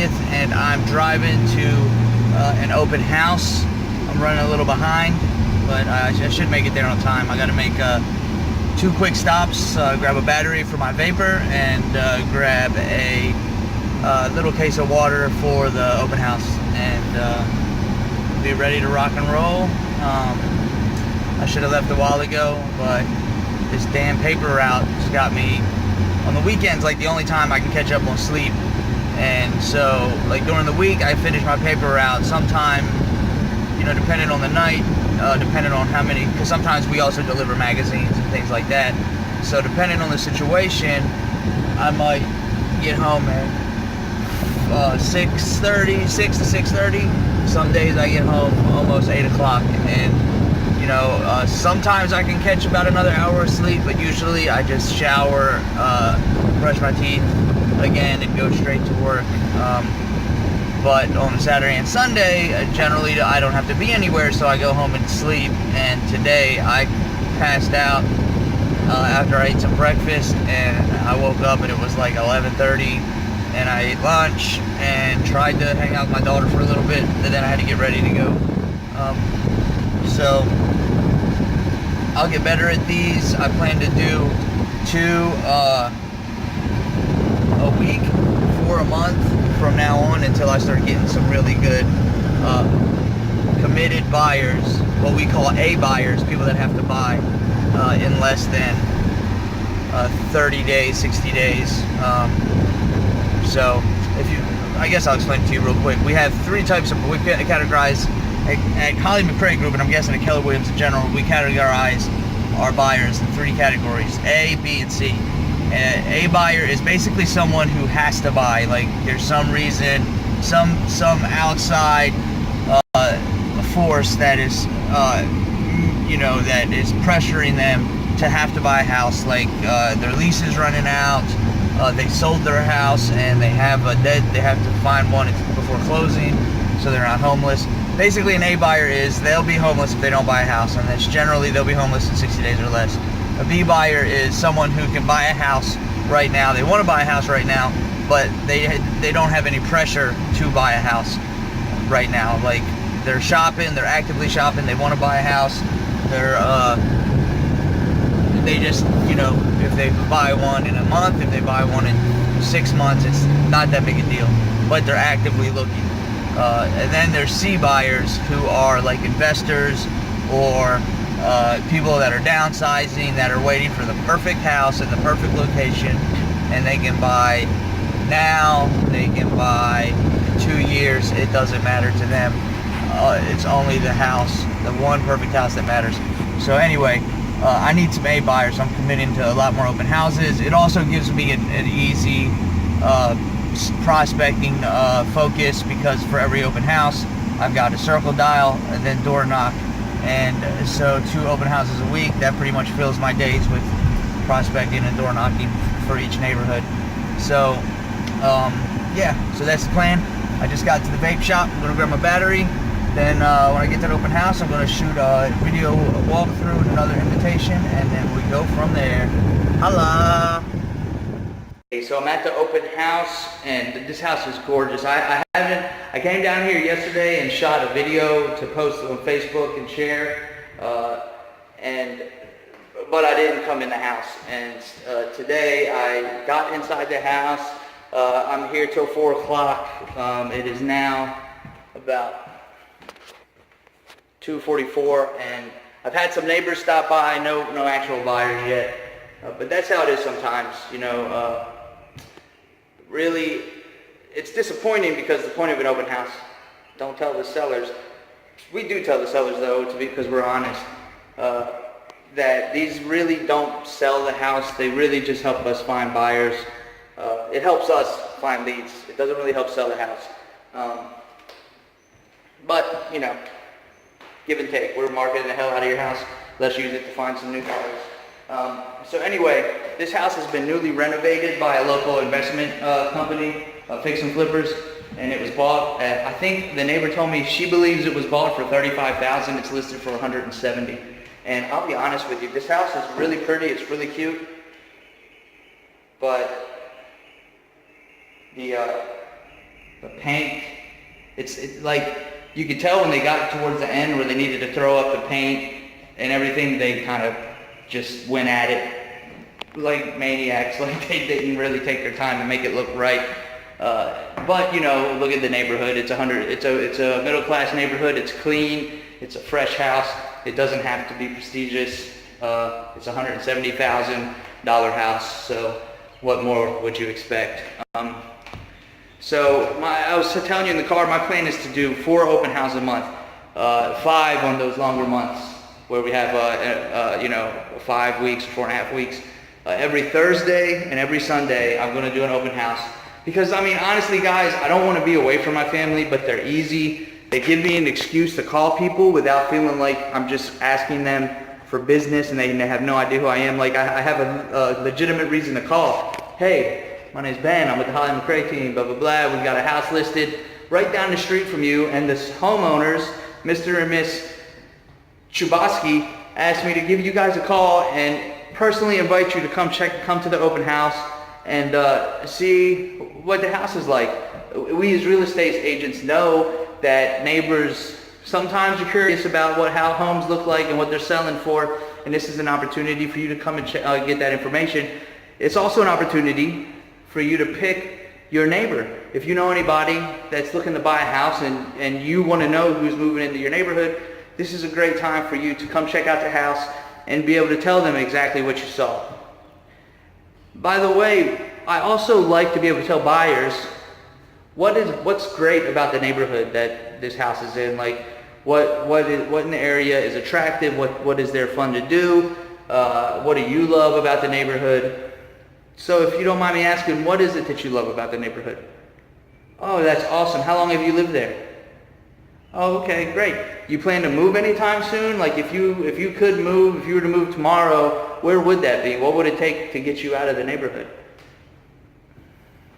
20th, and I'm driving to an open house. I'm running a little behind, but I should make it there on time. I got to make 2 quick stops, grab a battery for my vapor, and grab a little case of water for the open house, and be ready to rock and roll. I should have left a while ago, but this damn paper route has got me on the weekends, like the only time I can catch up on sleep. And so, like during the week, I finish my paper route sometime, you know, depending on the night, depending on how many, because sometimes we also deliver magazines and things like that. So depending on the situation, I might get home at 6 to 6:30. Some days I get home almost 8 o'clock, and you know, sometimes I can catch about another hour of sleep, but usually I just shower, brush my teeth again, and go straight to work. But on Saturday and Sunday, generally I don't have to be anywhere, so I go home and sleep. And today I passed out after I ate some breakfast, and I woke up and it was like 11:30, and I ate lunch and tried to hang out with my daughter for a little bit, and then I had to get ready to go. So I'll get better at these. I plan to do 2 a week for a month from now on, until I start getting some really good committed buyers, what we call A buyers, people that have to buy in less than 30 days, 60 days. So if you, I guess I'll explain it to you real quick. We have 3 types of, we categorize at Holly McRae Group, and I'm guessing at Keller Williams in general, we categorize our buyers in 3 categories: A, B, and C. A buyer is basically someone who has to buy. Like there's some reason, some outside force that is, you know, that is pressuring them to have to buy a house. Like their lease is running out, they sold their house and they have a dead. They have to find one before closing, so they're not homeless. Basically, an A buyer is they'll be homeless if they don't buy a house, and that's generally they'll be homeless in 60 days or less. A B buyer is someone who can buy a house right now. They want to buy a house right now, but they don't have any pressure to buy a house right now. Like they're shopping, they're actively shopping. They want to buy a house. They just, you know, if they buy one in a month, if they buy one in 6 months, it's not that big a deal. But they're actively looking. And then there's C buyers, who are like investors or people that are downsizing, that are waiting for the perfect house in the perfect location, and they can buy now, they can buy in 2 years. It doesn't matter to them. It's only the house, the one perfect house, that matters. So anyway, I need some A buyers. I'm committing to a lot more open houses. It also gives me an easy prospecting focus, because for every open house I've got a circle dial and then door knock, and so 2 open houses a week, that pretty much fills my days with prospecting and door knocking for each neighborhood. So yeah, so that's the plan. I just got to the vape shop. I'm gonna grab my battery, then when I get to that open house, I'm gonna shoot a video walkthrough and another invitation, and then we go from there. Holla! So I'm at the open house, and this house is gorgeous. I came down here yesterday and shot a video to post on Facebook and share, but I didn't come in the house. And today I got inside the house. I'm here till 4 o'clock. It is now about 2:44, and I've had some neighbors stop by. No actual buyers yet, but that's how it is sometimes, you know. Really, it's disappointing, because the point of an open house, don't tell the sellers. We do tell the sellers, though, because we're honest, that these really don't sell the house. They really just help us find buyers. It helps us find leads. It doesn't really help sell the house. But, you know, give and take. We're marketing the hell out of your house. Let's use it to find some new buyers. So anyway, this house has been newly renovated by a local investment company, Fix and Flippers, and it was bought at, I think the neighbor told me she believes it was bought for $35,000. It's listed for $170,000. And I'll be honest with you, this house is really pretty. It's really cute, but the The paint, it's like, you could tell when they got towards the end where they needed to throw up the paint and everything, they kind of just went at it like maniacs, like they didn't really take their time to make it look right. But you know, look at the neighborhood. It's a middle class neighborhood. It's clean. It's a fresh house. It doesn't have to be prestigious. It's a $170,000 house. So what more would you expect? So I was telling you in the car, my plan is to do 4 open houses a month, 5 on those longer months where we have, 5 weeks, 4.5 weeks. Every Thursday and every Sunday, I'm going to do an open house. Because, I mean, honestly, guys, I don't want to be away from my family, but they're easy. They give me an excuse to call people without feeling like I'm just asking them for business and they have no idea who I am. Like, I have a legitimate reason to call. Hey, my name's Ben. I'm with the Holly McRae team, blah, blah, blah. We've got a house listed right down the street from you. And the homeowners, Mr. and Miss Chubosky, asked me to give you guys a call and personally invite you to come to the open house and see what the house is like. We as real estate agents know that neighbors sometimes are curious about how homes look like and what they're selling for, and this is an opportunity for you to come and get that information. It's also an opportunity for you to pick your neighbor. If you know anybody that's looking to buy a house and you want to know who's moving into your neighborhood, this is a great time for you to come check out the house and be able to tell them exactly what you saw. By the way, I also like to be able to tell buyers what's great about the neighborhood that this house is in. Like what in the area is attractive, what is there fun to do, what do you love about the neighborhood. So if you don't mind me asking, what is it that you love about the neighborhood? Oh, that's awesome. How long have you lived there? Oh, okay, great. You plan to move anytime soon? Like if you could move, if you were to move tomorrow, where would that be? What would it take to get you out of the neighborhood?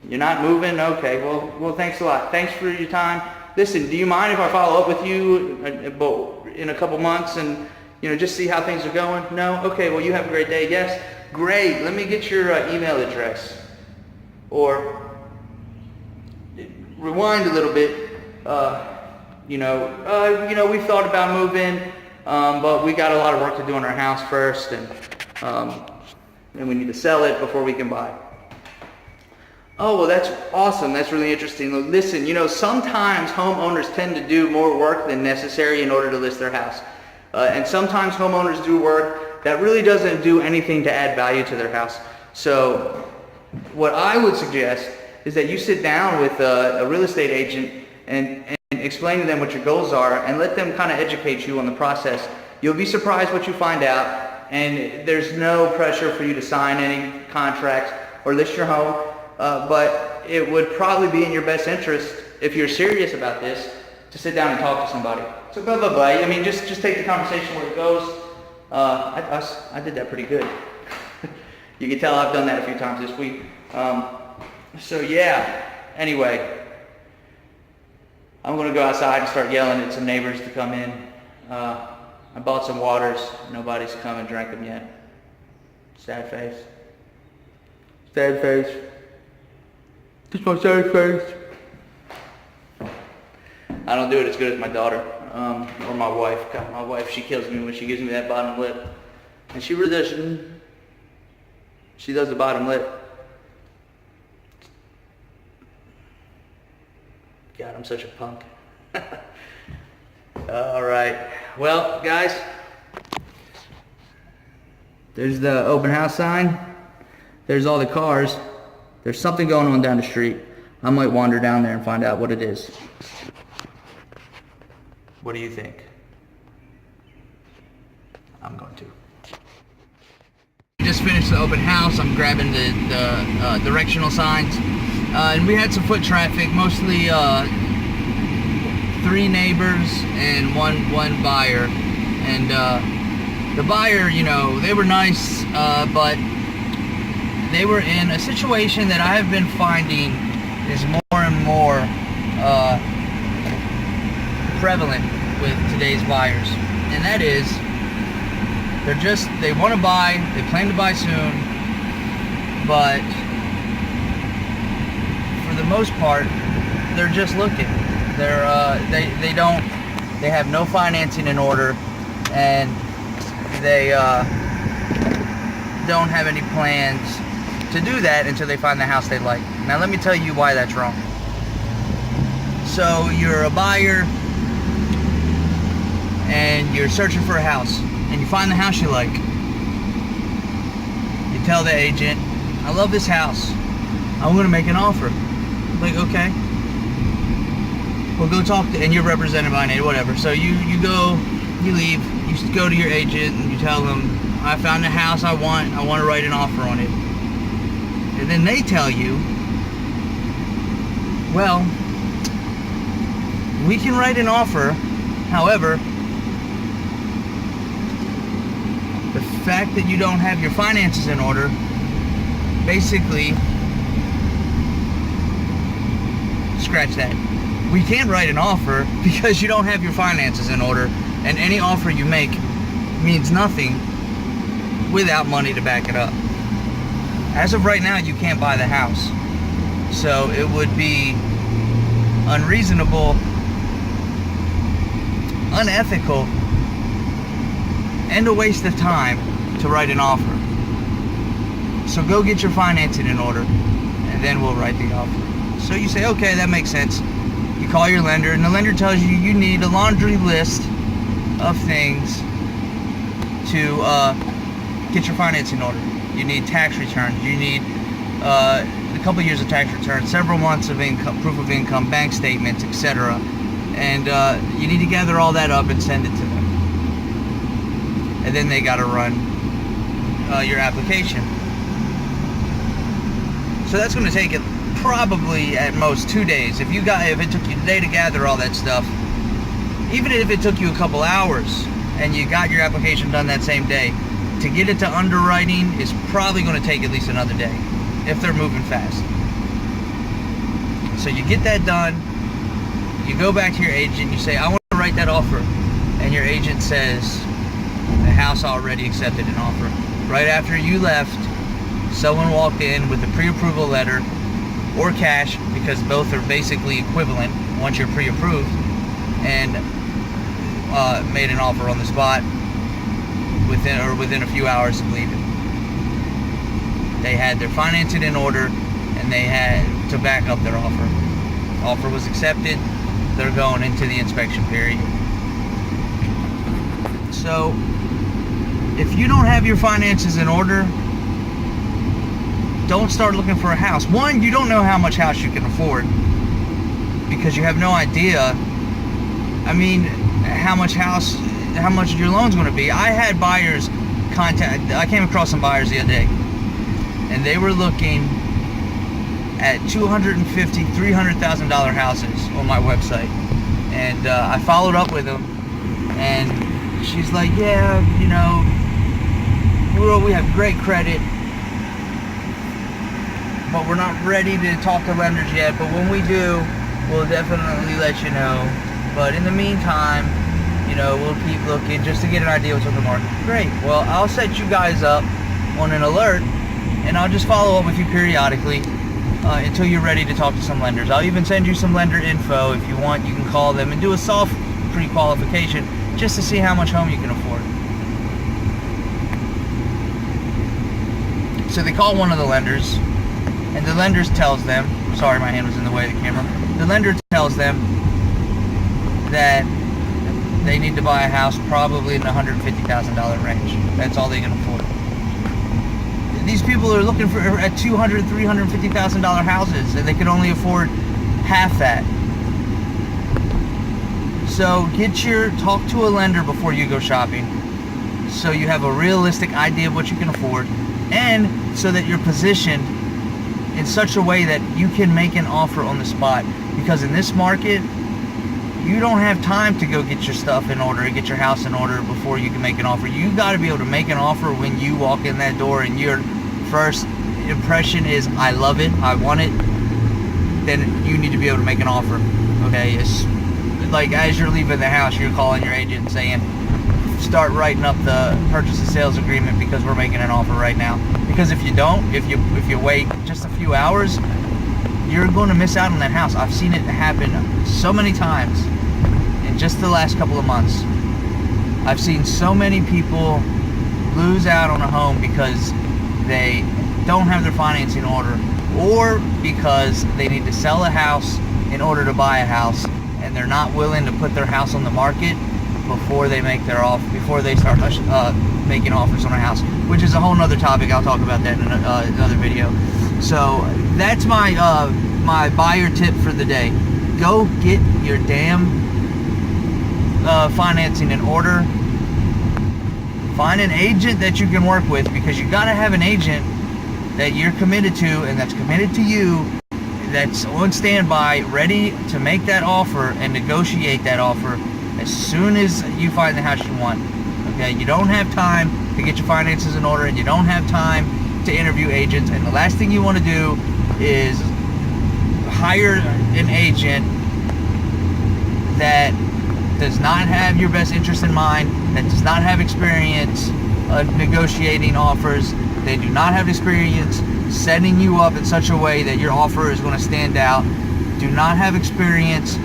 You're not moving? Okay, well thanks a lot. Thanks for your time. Listen, do you mind if I follow up with you in a couple months and just see how things are going? No? Okay, well you have a great day. Yes? Great. Let me get your email address. Or rewind a little bit. We've thought about moving, but we got a lot of work to do on our house first, and we need to sell it before we can buy. Oh, well, that's awesome. That's really interesting. Listen, sometimes homeowners tend to do more work than necessary in order to list their house. And sometimes homeowners do work that really doesn't do anything to add value to their house. So what I would suggest is that you sit down with a real estate agent and explain to them what your goals are and let them kind of educate you on the process. You'll be surprised what you find out, and there's no pressure for you to sign any contracts or list your home, but it would probably be in your best interest, if you're serious about this, to sit down and talk to somebody. So blah, blah, blah. I mean, just take the conversation where it goes. I did that pretty good. You can tell I've done that a few times this week. So yeah, anyway, I'm going to go outside and start yelling at some neighbors to come in. I bought some waters. Nobody's come and drank them yet. Sad face. Sad face. Just my sad face. I don't do it as good as my daughter or my wife. God, my wife, she kills me when she gives me that bottom lip. And she really does. She does the bottom lip. God, I'm such a punk. All right. Well, guys, there's the open house sign. There's all the cars. There's something going on down the street. I might wander down there and find out what it is. What do you think? I'm going to. Just finished the open house. I'm grabbing the directional signs. And we had some foot traffic, mostly 3 neighbors and one buyer. And the buyer, they were nice, but they were in a situation that I have been finding is more and more prevalent with today's buyers. And that is, they want to buy, they plan to buy soon, but for the most part, they're just looking. They have no financing in order, and they don't have any plans to do that until they find the house they like. Now let me tell you why that's wrong. So you're a buyer and you're searching for a house, and you find the house you like. You tell the agent, I love this house, I'm gonna make an offer. Like, okay, well, go talk to, and you're represented by an agent, whatever. So you leave, you go to your agent and you tell them, I found a house I want to write an offer on it. And then they tell you, well, we can write an offer, however, the fact that you don't have your finances in order, basically, scratch that. We can't write an offer because you don't have your finances in order, and any offer you make means nothing without money to back it up. As of right now, you can't buy the house. So it would be unreasonable, unethical, and a waste of time to write an offer. So go get your financing in order, and then we'll write the offer. So you say, okay, that makes sense. You call your lender, and the lender tells you you need a laundry list of things to get your financing in order. You need tax returns. You need a couple years of tax returns, several months of income, proof of income, bank statements, etc. And you need to gather all that up and send it to them. And then they got to run your application. So that's going to take it probably at most 2 days. If it took you a day to gather all that stuff, even if it took you a couple hours and you got your application done that same day, to get it to underwriting is probably going to take at least another day if they're moving fast. So you get that done, you go back to your agent, you say, I want to write that offer, and your agent says, the house already accepted an offer. Right after you left, someone walked in with a pre-approval letter or cash, because both are basically equivalent once you're pre-approved, and made an offer on the spot within a few hours of leaving. They had their financing in order, and they had to back up their offer. Offer was accepted. They're going into the inspection period. So if you don't have your finances in order, don't start looking for a house. One, you don't know how much house you can afford because you have no idea. I mean, how much your loan's going to be. I had buyers I came across some buyers the other day, and they were looking at $250,000, $300,000 houses on my website. And I followed up with them, and she's like, yeah, you know, we have great credit, but we're not ready to talk to lenders yet, but when we do, we'll definitely let you know. But in the meantime, you know, we'll keep looking just to get an idea what's on the market. Great. Well, I'll set you guys up on an alert, and I'll just follow up with you periodically until you're ready to talk to some lenders. I'll even send you some lender info. If you want, you can call them and do a soft pre-qualification just to see how much home you can afford. So they call one of the lenders, and the lender tells them, sorry, my hand was in the way of the camera. The lender tells them that they need to buy a house probably in the $150,000 range. That's all they can afford. These people are looking for at $200,000, $350,000 houses, and they can only afford half that. So talk to a lender before you go shopping, so you have a realistic idea of what you can afford, and so that you're positioned in such a way that you can make an offer on the spot. Because in this market, you don't have time to go get your stuff in order and get your house in order before you can make an offer. You got to be able to make an offer when you walk in that door and your first impression is, I love it, I want it. Then you need to be able to make an offer. Okay, it's like as you're leaving the house, you're calling your agent and saying, start writing up the purchase and sales agreement because we're making an offer right now. Because if you don't, if you wait just a few hours, you're going to miss out on that house. I've seen it happen so many times in just the last couple of months. I've seen so many people lose out on a home because they don't have their financing in order, or because they need to sell a house in order to buy a house, and they're not willing to put their house on the market before they make their offer, before they start making offers on a house, which is a whole nother topic. I'll talk about that in another video. So that's my my buyer tip for the day. Go get your damn financing in order. Find an agent that you can work with, because you got to have an agent that you're committed to and that's committed to you, that's on standby, ready to make that offer and negotiate that offer as soon as you find the house you want. Okay, you don't have time to get your finances in order, and you don't have time to interview agents, and the last thing you want to do is hire an agent that does not have your best interest in mind, that does not have experience negotiating offers. They do not have experience setting you up in such a way that your offer is going to stand out. Do not have experience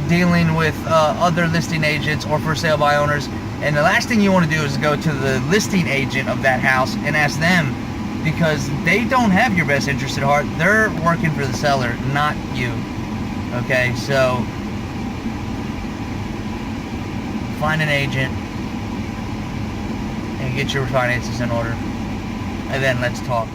dealing with other listing agents or for sale by owners. And the last thing you want to do is go to the listing agent of that house and ask them, because they don't have your best interest at heart. They're working for the seller, not you. Okay, so find an agent and get your finances in order, and then let's talk.